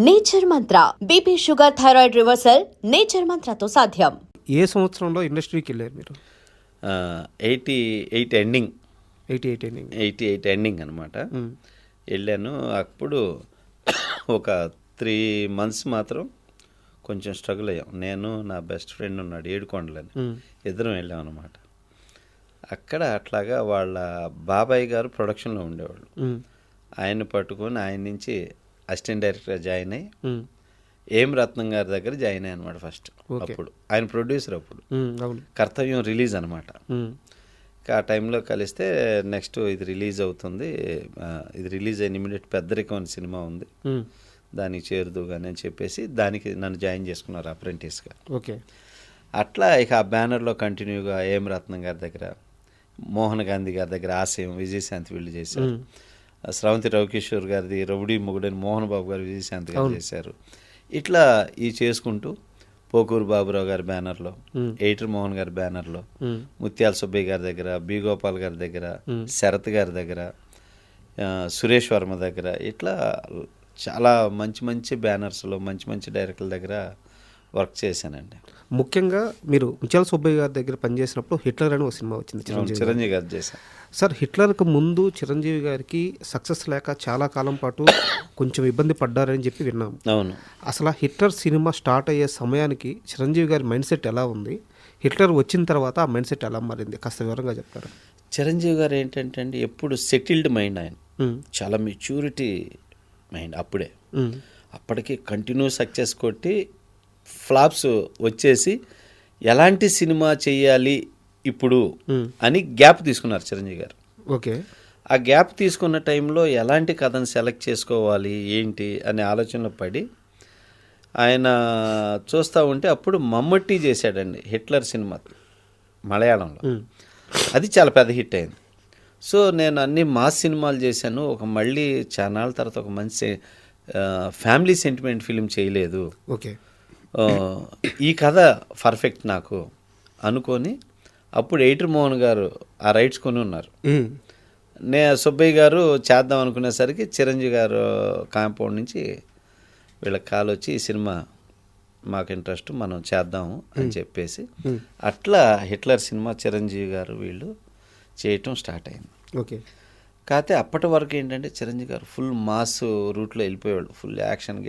Nature Mantra BP sugar thyroid reversal nature మంత్రతో సాధ్యం. ఏ సంవత్సరంలో ఇండస్ట్రీకి వెళ్ళారు మీరు? 88 ఎండింగ్ 88 ఎండింగ్ అనమాట. వెళ్ళాను. అప్పుడు ఒక 3 months మాత్రం కొంచెం స్ట్రగుల్ అయ్యాం. నేను నా బెస్ట్ ఫ్రెండ్ ఉన్నాడు ఏడుకొండలని, ఇద్దరం వెళ్ళాం అనమాట. అక్కడ అట్లాగా వాళ్ళ బాబాయ్ గారు ప్రొడక్షన్లో ఉండేవాళ్ళు. ఆయన పట్టుకొని ఆయన నుంచి అసిస్టెంట్ డైరెక్టర్గా జాయిన్ అయ్యి ఏం రత్నం గారి దగ్గర జాయిన్ అయ్యి అనమాట ఫస్ట్. అప్పుడు ఆయన ప్రొడ్యూసర్, అప్పుడు కర్తవ్యం రిలీజ్ అనమాట. ఆ టైంలో కలిస్తే నెక్స్ట్ ఇది రిలీజ్ అవుతుంది, ఇది రిలీజ్ అయిన ఇమీడియట్ పెద్దరికం అనే సినిమా ఉంది, దానికి చేరుదు కానీ అని చెప్పేసి దానికి నన్ను జాయిన్ చేసుకున్నారు అప్రెంటిస్గా. ఓకే. అట్లా ఇక ఆ బ్యానర్లో కంటిన్యూగా ఏం రత్నం గారి దగ్గర, మోహన్ గాంధీ గారి దగ్గర ఆశయం, విజయశాంతి వీళ్ళు చేశారు. స్రవంతి రవికిషోర్ గారిది రౌడీ మొగుడని మోహన్ బాబు గారు విజయశాంతి గారు చేశారు. ఇట్లా ఈ చేసుకుంటూ పోకూరు బాబురావు గారి బ్యానర్లో, ఎయిటర్ మోహన్ గారి బ్యానర్లో, ముత్యాల సుబ్బయ్య గారి దగ్గర, బి గోపాల్ గారి దగ్గర, శరత్ గారి దగ్గర, సురేష్ వర్మ దగ్గర, ఇట్లా చాలా మంచి మంచి బ్యానర్స్లో మంచి మంచి డైరెక్టర్ల దగ్గర వర్క్ చేశానండి. ముఖ్యంగా మీరు ముత్యాల సుబ్బయ్య గారి దగ్గర పనిచేసినప్పుడు హిట్లర్ అని ఒక సినిమా వచ్చింది, చిరంజీవి గారు చేశాను. సార్, హిట్లర్కి ముందు చిరంజీవి గారికి సక్సెస్ లేక చాలా కాలం పాటు కొంచెం ఇబ్బంది పడ్డారని చెప్పి విన్నాము. అవును. అసలు హిట్లర్ సినిమా స్టార్ట్ అయ్యే సమయానికి చిరంజీవి గారి మైండ్ సెట్ ఎలా ఉంది, హిట్లర్ వచ్చిన తర్వాత ఆ మైండ్ సెట్ ఎలా మారింది, కాస్త వివరంగా చెప్తారా? చిరంజీవి గారు ఏంటంటే అండి, ఎప్పుడు సెటిల్డ్ మైండ్ ఆయన, చాలా మెచ్యూరిటీ మైండ్. అప్పటికి కంటిన్యూ సక్సెస్ కొట్టి ఫ్లాప్స్ వచ్చేసి ఎలాంటి సినిమా చేయాలి ఇప్పుడు అని గ్యాప్ తీసుకున్నారు చిరంజీవి గారు. ఓకే. ఆ గ్యాప్ తీసుకున్న టైంలో ఎలాంటి కథను సెలెక్ట్ చేసుకోవాలి ఏంటి అనే ఆలోచనలో పడి ఆయన చూస్తూ ఉంటే అప్పుడు మమ్మట్టి చేశాడండి హిట్లర్ సినిమా మలయాళంలో. అది చాలా పెద్ద హిట్ అయింది. సో నేను అన్ని మాస్ సినిమాలు చేశాను, ఒక మళ్ళీ చానాళ్ళ తర్వాత ఒక మంచి ఫ్యామిలీ సెంటిమెంట్ ఫిలిం చేయలేదు, ఓకే, ఈ కథ పర్ఫెక్ట్ నాకు అనుకొని అప్పుడు ఎయిటర్ మోహన్ గారు ఆ రైట్స్ కొని ఉన్నారు. సుబ్బయ్య గారు చేద్దాం అనుకునేసరికి చిరంజీవి గారు కాంపౌండ్ నుంచి వీళ్ళకి కాల్ వచ్చి ఈ సినిమా మాకు ఇంట్రెస్ట్, మనం చేద్దాము అని చెప్పేసి అట్లా హిట్లర్ సినిమా చిరంజీవి గారు వీళ్ళు చేయటం స్టార్ట్ అయింది. ఓకే. కాకపోతే అప్పటి వరకు ఏంటంటే చిరంజీవి గారు ఫుల్ మాస్ రూట్లో వెళ్ళిపోయేవాళ్ళు, ఫుల్ యాక్షన్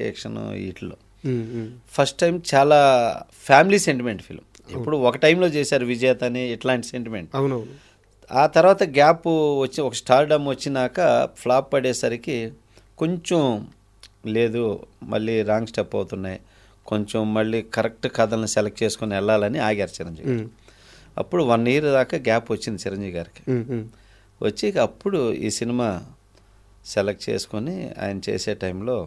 వీటిలో. ఫస్ట్ టైం చాలా ఫ్యామిలీ సెంటిమెంట్ ఫిలిం. ఇప్పుడు ఒక టైంలో చేశారు విజేత అని, ఇట్లాంటి సెంటిమెంట్. అవునవును. ఆ తర్వాత గ్యాప్ వచ్చి ఒక స్టార్డమ్ వచ్చినాక ఫ్లాప్ పడేసరికి కొంచెం లేదు, మళ్ళీ రాంగ్ స్టెప్ అవుతున్నాయి, కొంచెం మళ్ళీ కరెక్ట్ కథలను సెలెక్ట్ చేసుకొని వెళ్ళాలని ఆగారు చిరంజీవి. అప్పుడు 1 year దాకా గ్యాప్ వచ్చింది చిరంజీవి గారికి. వచ్చి అప్పుడు ఈ సినిమా సెలెక్ట్ చేసుకొని ఆయన చేసే టైంలో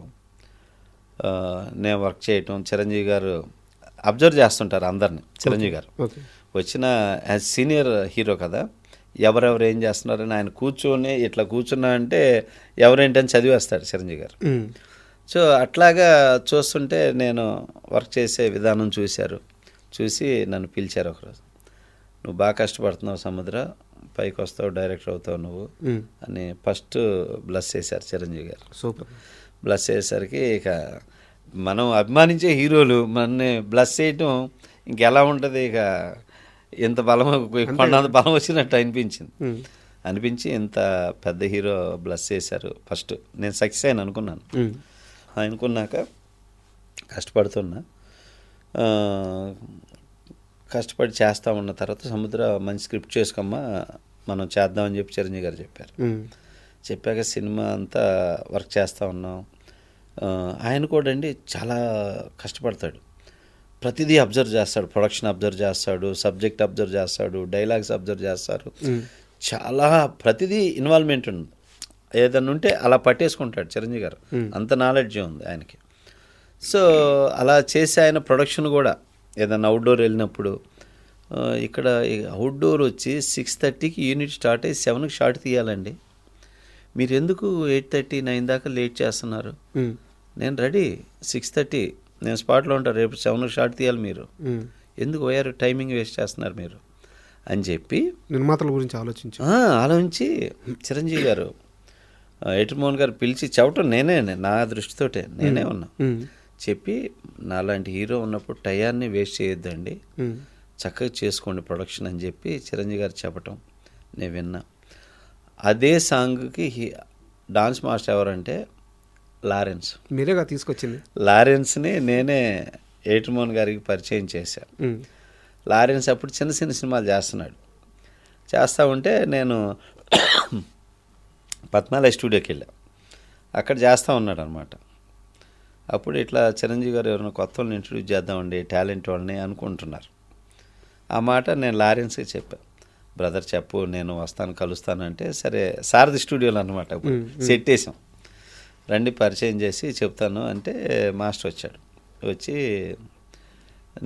నేను వర్క్ చేయటం, చిరంజీవి గారు అబ్జర్వ్ చేస్తుంటారు అందరిని. చిరంజీవి గారు వచ్చిన యాజ్ సీనియర్ హీరో కదా, ఎవరెవరు ఏం చేస్తున్నారని ఆయన కూర్చొని ఇట్లా కూర్చున్నా అంటే ఎవరేంటని చదివేస్తాడు చిరంజీవి గారు. సో అట్లాగా చూస్తుంటే నేను వర్క్ చేసే విధానం చూసి నన్ను పిలిచారు ఒకరోజు. నువ్వు బాగా కష్టపడుతున్నావు సముద్ర, పైకి వస్తావు, డైరెక్టర్ అవుతావు నువ్వు అని ఫస్ట్ బ్లెస్ చేశారు చిరంజీవి గారు. సూపర్. బ్లెస్ చేసేసరికి ఇక మనం అభిమానించే హీరోలు మనని బ్లెస్ చేయటం ఇంకెలా ఉంటుంది, ఇక ఇంత బలం కొండంత బలం వచ్చినట్టు అనిపించి ఇంత పెద్ద హీరో బ్లెస్ చేశారు. ఫస్ట్ నేను సక్సెస్ అయిన అనుకున్నాను. అనుకున్నాక కష్టపడి చేస్తూ ఉన్న తర్వాత సముద్ర మంచి స్క్రిప్ట్ చేసుకోమ్మా మనం చేద్దామని చెప్పి చిరంజీవి గారు చెప్పారు. చెప్పాక సినిమా అంతా వర్క్ చేస్తూ ఉన్నాం. ఆయన కూడా అండి చాలా కష్టపడతాడు, ప్రతిదీ అబ్జర్వ్ చేస్తాడు, ప్రొడక్షన్ అబ్జర్వ్ చేస్తాడు, సబ్జెక్ట్ అబ్జర్వ్ చేస్తాడు, డైలాగ్స్ అబ్జర్వ్ చేస్తారు, చాలా ప్రతిదీ ఇన్వాల్వ్మెంట్ ఉంది. ఏదన్నా ఉంటే అలా పట్టేసుకుంటాడు చిరంజీవి గారు, అంత నాలెడ్జ్ ఉంది ఆయనకి. సో అలా చేసి ఆయన ప్రొడక్షన్ కూడా ఏదన్నా అవుట్డోర్ వెళ్ళినప్పుడు, ఇక్కడ అవుట్డోర్ వచ్చి 6:30కి యూనిట్ స్టార్ట్ అయ్యి 7కి షార్ట్ తీయాలండి, మీరు ఎందుకు 8:30, 9 దాకా లేట్ చేస్తున్నారు? నేను రెడీ 6:30, నేను స్పాట్లో ఉంటాను, రేపు 7కి షార్ట్ తీయాలి, మీరు ఎందుకు పోయారు, టైమింగ్ వేస్ట్ చేస్తున్నారు మీరు అని చెప్పి నిర్మాతల గురించి ఆలోచించి చిరంజీవి గారు ఏటర్ మోహన్ గారు పిలిచి చెప్పటం నేనే, నా దృష్టితోటే నేనే ఉన్నా. చెప్పి నాలాంటి హీరో ఉన్నప్పుడు టయాన్ని వేస్ట్ చేయొద్దండి, చక్కగా చేసుకోండి ప్రొడక్షన్ అని చెప్పి చిరంజీవి గారు చెప్పటం నేను విన్నా. అదే సాంగ్కి డాన్స్ మాస్టర్ ఎవరంటే లారెన్స్. మీరేగా తీసుకొచ్చింది. లారెన్స్ని నేనే ఏటర్ మోహన్ గారికి పరిచయం చేశాను. లారెన్స్ అప్పుడు చిన్న చిన్న సినిమాలు చేస్తూ ఉంటే నేను పద్మాలయ స్టూడియోకి వెళ్ళా. అక్కడ చేస్తూ ఉన్నాడు అనమాట. అప్పుడు ఇట్లా చిరంజీవి గారు ఎవరైనా కొత్త వాళ్ళని ఇంట్రడ్యూస్ చేద్దామండి, టాలెంట్ వాళ్ళని అనుకుంటున్నారు. ఆ మాట నేను లారెన్స్కి చెప్పాను. బ్రదర్ చెప్పు, నేను వస్తాను కలుస్తాను అంటే, సరే సారథి స్టూడియోలో అనమాట. అప్పుడు సెట్ వేసాం, రండి పరిచయం చేసి చెప్తాను అంటే మాస్టర్ వచ్చాడు. వచ్చి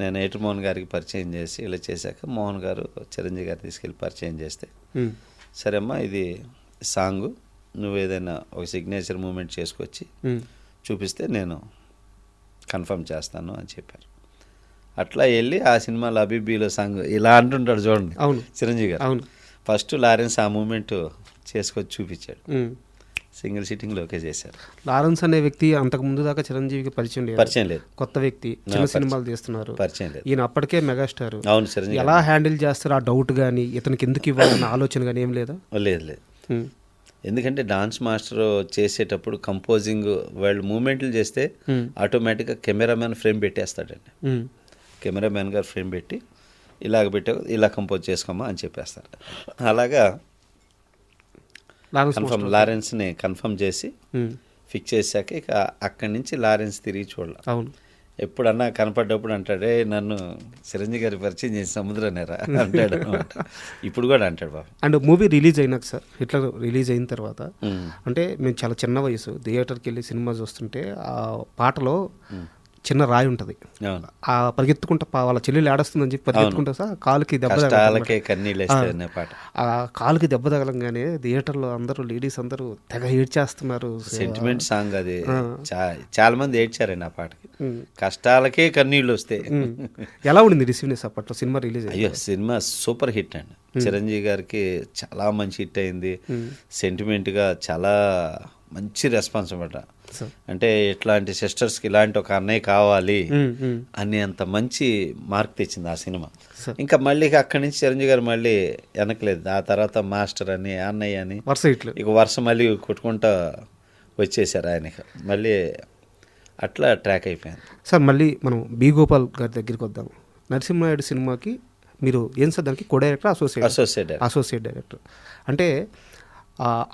నేను ఏటర్ మోహన్ గారికి పరిచయం చేసి ఇలా చేశాక మోహన్ గారు చిరంజీవి గారు తీసుకెళ్ళి పరిచయం చేస్తే, సరే అమ్మా ఇది సాంగు, నువ్వు ఏదైనా ఒక సిగ్నేచర్ మూమెంట్ చేసుకొచ్చి చూపిస్తే నేను కన్ఫర్మ్ చేస్తాను అని చెప్పారు. అట్లా వెళ్ళి ఆ సినిమాలో అబీబీలో సాంగ్ ఇలా అంటుంటాడు చూడండి. అవును, చిరంజీవి గారు. అవును. ఫస్ట్ లారెన్స్ ఆ మూమెంట్ చేసుకొచ్చి చూపించాడు. సింగిల్ సిట్టింగ్లో ఓకే చేశారు. లారెన్స్ అనే వ్యక్తి అంతకు ముందు దాకా చిరంజీవికి పరిచయం లేదు. కొత్త వ్యక్తి, చిన్న సినిమాలు తీస్తున్నారు, పరిచయం లేదు. ఈయన అప్పటికే మెగాస్టార్. అవును, చిరంజీవి ఎలా హ్యాండిల్ చేస్తారు ఆ డౌట్ కానీ, ఇతనికి ఎందుకు ఇవ్వాలన్న ఆలోచన కానీ ఏం లేదా? లేదు. ఎందుకంటే డాన్స్ మాస్టర్ చేసేటప్పుడు కంపోజింగ్ వాళ్ళు మూమెంట్లు చేస్తే ఆటోమేటిక్గా కెమెరామ్యాన్ ఫ్రేమ్ పెట్టేస్తాడండి. కెమెరామ్యాన్ గారు ఫ్రేమ్ పెట్టి ఇలాగ పెట్టావు, ఇలా కంపోజ్ చేసుకోమా అని చెప్పేస్తారు. అలాగా లారెన్స్ని కన్ఫర్మ్ చేసి ఫిక్స్ చేశాక ఇక అక్కడి నుంచి లారెన్స్ తిరిగి చూడాలి. అవును, ఎప్పుడన్నా కనపడ్డప్పుడు అంటాడే, నన్ను చిరంజీవి గారి పరిచయం చేసి సముద్రనేరా అంటాడు అనమాట. ఇప్పుడు కూడా అంటాడు బాబు. అండ్ మూవీ రిలీజ్ అయినాక సార్, హిట్లర్ రిలీజ్ అయిన తర్వాత అంటే మేము చాలా చిన్న వయసు థియేటర్కి వెళ్ళి సినిమా చూస్తుంటే ఆ పాటలో చిన్న రాయి ఉంటుంది, ఆ పరిగెత్తుకుంటా వాళ్ళ చెల్లెలు ఏడుస్తుందని చెప్పి పరిగెత్తుకుంటా సార్ కాలుకి దెబ్బ ఆ కాలుకి దెబ్బ తగలంగానే థియేటర్లో అందరూ లేడీస్ అందరూ తెగ ఏడ్చేస్తున్నారు. సెంటిమెంట్ సాంగ్ అది. చాలా మంది ఏడ్చారండి ఆ పాటకి. కష్టాలకే కన్నీళ్ళు వస్తాయి. ఎలా ఉండింది రిసీవ్నెస్ అప్పట్లో సినిమా రిలీజ్? అయ్యో, సినిమా సూపర్ హిట్ అండి. చిరంజీవి గారికి చాలా మంచి హిట్ అయింది. సెంటిమెంట్గా చాలా మంచి రెస్పాన్స్ అన్నమాట. అంటే ఇట్లాంటి సిస్టర్స్కి ఇలాంటి ఒక అన్నయ్య కావాలి అని అంత మంచి మార్క్ తెచ్చింది ఆ సినిమా. ఇంకా మళ్ళీ అక్కడి నుంచి చిరంజీవి గారు మళ్ళీ వెనకలేదు. ఆ తర్వాత మాస్టర్ అని, అన్నయ్య అని ఇక వరుస మళ్ళీ కొట్టుకుంటా వచ్చేసారు ఆయనకి. మళ్ళీ అట్లా ట్రాక్ అయిపోయింది. సార్ మళ్ళీ మనం బి గోపాల్ గారి దగ్గరికి వద్దాం. నరసింహారెడ్డి సినిమాకి మీరు ఏం సార్ దానికి కో డైరెక్టర్, అసోసియేట్ డైరెక్టర్. అంటే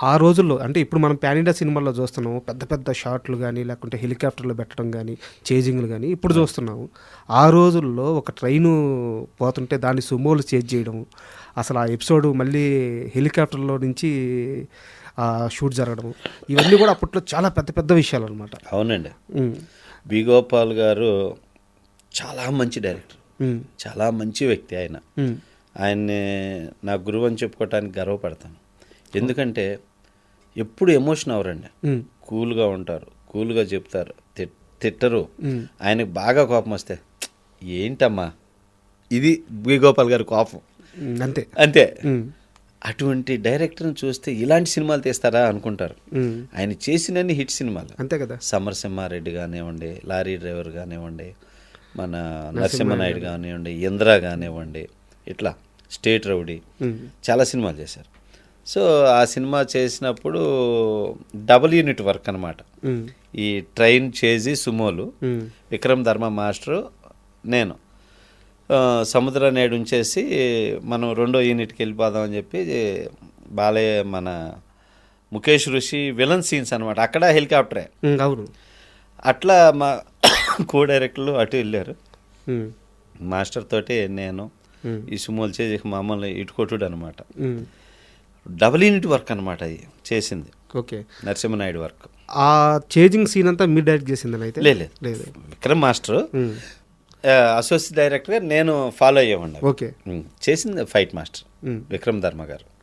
ఆ రోజుల్లో అంటే ఇప్పుడు మనం ప్యాన్ ఇండియా సినిమాల్లో చూస్తున్నాము, పెద్ద పెద్ద షాట్లు కానీ లేకుంటే హెలికాప్టర్లు పెట్టడం కానీ చేజింగ్లు కానీ ఇప్పుడు చూస్తున్నాము. ఆ రోజుల్లో ఒక ట్రైను పోతుంటే దాన్ని సుమోలు చేజ్ చేయడం, అసలు ఆ ఎపిసోడ్ మళ్ళీ హెలికాప్టర్లో నుంచి షూట్ జరగడం, ఇవన్నీ కూడా అప్పట్లో చాలా పెద్ద పెద్ద విషయాలు అనమాట. అవునండి. బి గోపాల్ గారు చాలా మంచి డైరెక్టర్, చాలా మంచి వ్యక్తి. ఆయన్ని నా గురువు అని చెప్పుకోవటానికి గర్వపడతాను. ఎందుకంటే ఎప్పుడు ఎమోషన్ అవరండి, కూల్గా ఉంటారు, కూల్గా చెప్తారు, తిట్టరు. ఆయనకు బాగా కోపం వస్తే ఏంటమ్మా ఇది బి గోపాల్ గారి కోపం అంతే. అటువంటి డైరెక్టర్ని చూస్తే ఇలాంటి సినిమాలు తీస్తారా అనుకుంటారు. ఆయన చేసినన్ని హిట్ సినిమాలు అంతే కదా. సమరసింహారెడ్డి కానివ్వండి, లారీ డ్రైవర్ కానివ్వండి, మన నరసింహనాయుడు కానివ్వండి, ఇంద్ర కానివ్వండి, ఇట్లా స్టేట్ రౌడీ, చాలా సినిమాలు చేశారు. సో ఆ సినిమా చేసినప్పుడు డబుల్ యూనిట్ వర్క్ అనమాట. ఈ ట్రైన్ చేసి సుమోలు, విక్రమ్ ధర్మ మాస్టరు, నేను సముద్ర నేడు ఉంచేసి మనం రెండో యూనిట్కి వెళ్ళిపోదాం అని చెప్పి బాలయ్య మన ముఖేష్ ఋషి విలన్ సీన్స్ అనమాట. అక్కడ హెలికాప్టరే. అవును. అట్లా మా కో డైరెక్టర్లు అటు వెళ్ళారు. మాస్టర్ తోటి నేను ఈ సుమోలు చేసి మామూలు ఇటుకొట్టుడు అనమాట. డబుల్ యూనిట్ వర్క్ అనమాట అది చేసింది. ఓకే. నరసింహనాయుడు వర్క్. ఆ చేజింగ్ సీన్ అంతా మీరు డైరెక్ట్ చేసిందని అయితే? లేదు, విక్రమ్ మాస్టర్ అసోసియేట్ డైరెక్టర్గా నేను ఫాలో అయ్యేవాడిని. ఓకే. చేసింది ఫైట్ మాస్టర్ విక్రమ్ ధర్మ గారు.